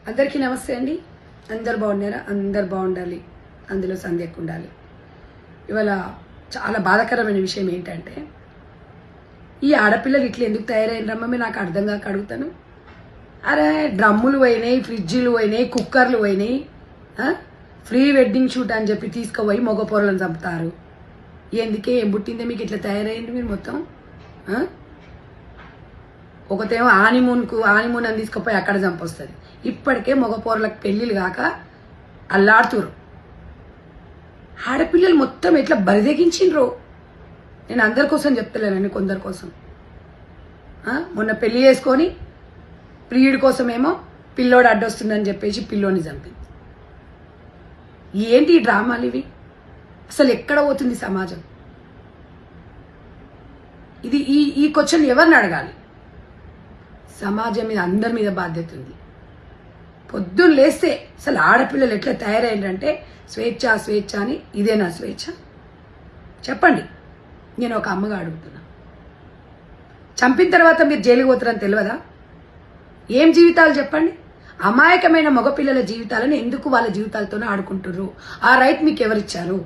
అందరికీ నమస్తే అండి. అందరు బాగున్నారా? అందరు బాగుండాలి, అందులో సందేహం ఉండాలి. ఇవాళ చాలా బాధాకరమైన విషయం ఏంటంటే, ఈ ఆడపిల్లలు ఇట్లా ఎందుకు తయారైనరమ్మా మీరు నాకు అర్థం కాక అడుగుతాను. అరే డ్రమ్ములు పోయినాయి, ఫ్రిడ్జిలు పోయినాయి, కుక్కర్లు పోయినాయి, ఫ్రీ వెడ్డింగ్ షూట్ అని చెప్పి తీసుకుపోయి మగ పొరలను చంపుతారు. ఎందుకే ఏం పుట్టిందే మీకు ఇట్లా తయారైంది మీరు మొత్తం? ఒకతేమో ఆనిమూన్ అని తీసుకుపోయి అక్కడ చంపొస్తుంది. ఇప్పటికే మగ పొరలకు పెళ్లిళ్ళు కాక అల్లాడుతురు. ఆడపిల్లలు మొత్తం ఎట్లా బరిదెగించిండ్రు. నేను అందరి కోసం చెప్తలేనండి, కొందరి కోసం. మొన్న పెళ్లి చేసుకొని ప్రియుడి కోసమేమో పిల్లోడు అడ్డొస్తుందని చెప్పేసి పిల్లోని చంపింది. ఏంటి ఈ డ్రామాలు ఇవి? అసలు ఎక్కడ పోతుంది సమాజం? ఇది ఈ క్వశ్చన్ ఎవరిని అడగాలి? సమాజం మీద అందరి మీద బాధ్యత ఉంది. పొద్దున్న లేస్తే అసలు ఆడపిల్లలు ఎట్లా తయారైందంటే స్వేచ్ఛ స్వేచ్ఛ అని. ఇదేనా స్వేచ్ఛ? చెప్పండి. నేను ఒక అమ్మగా అడుగుతున్నా. చంపిన తర్వాత మీరు జైలుకి పోతారని తెలియదా? ఏం జీవితాలు చెప్పండి. అమాయకమైన మగపిల్లల జీవితాలను ఎందుకు వాళ్ళ జీవితాలతోనే ఆడుకుంటున్నారు? ఆ రైట్ మీకు ఎవరిచ్చారు?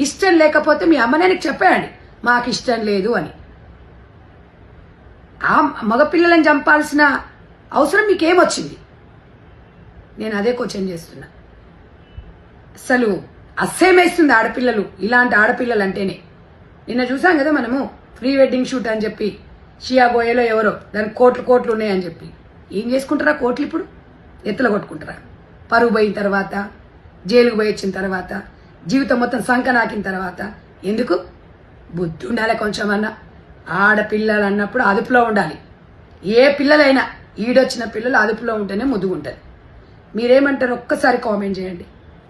ఇష్టం లేకపోతే మీ అమ్మనే చెప్పేయండి మాకు ఇష్టం లేదు అని. ఆ మగపిల్లలను చంపాల్సిన అవసరం మీకేమొచ్చింది? నేను అదే క్వశ్చన్ చేస్తున్నా. అసలు అస్సేమేస్తుంది ఆడపిల్లలు, ఇలాంటి ఆడపిల్లలు అంటేనే. నిన్న చూసాం కదా మనము, ప్రీ వెడ్డింగ్ షూట్ అని చెప్పి షియా గోయలో ఎవరో దానికి కోట్లు ఉన్నాయని చెప్పి. ఏం చేసుకుంటారా కోట్లు? ఇప్పుడు ఎత్తులు కొట్టుకుంటారా? పరువు పోయిన తర్వాత, జైలుకు పోయి వచ్చిన తర్వాత, జీవితం మొత్తం సంకనాకిన తర్వాత. ఎందుకు? బుద్ధి ఉండాలి కొంచెమన్నా. ఆడపిల్లలు అన్నప్పుడు అదుపులో ఉండాలి. ఏ పిల్లలైనా, ఈడొచ్చిన పిల్లలు అదుపులో ఉంటేనే ముద్దుగుంటుంది. మీరేమంటారు? ఒక్కసారి కామెంట్ చేయండి.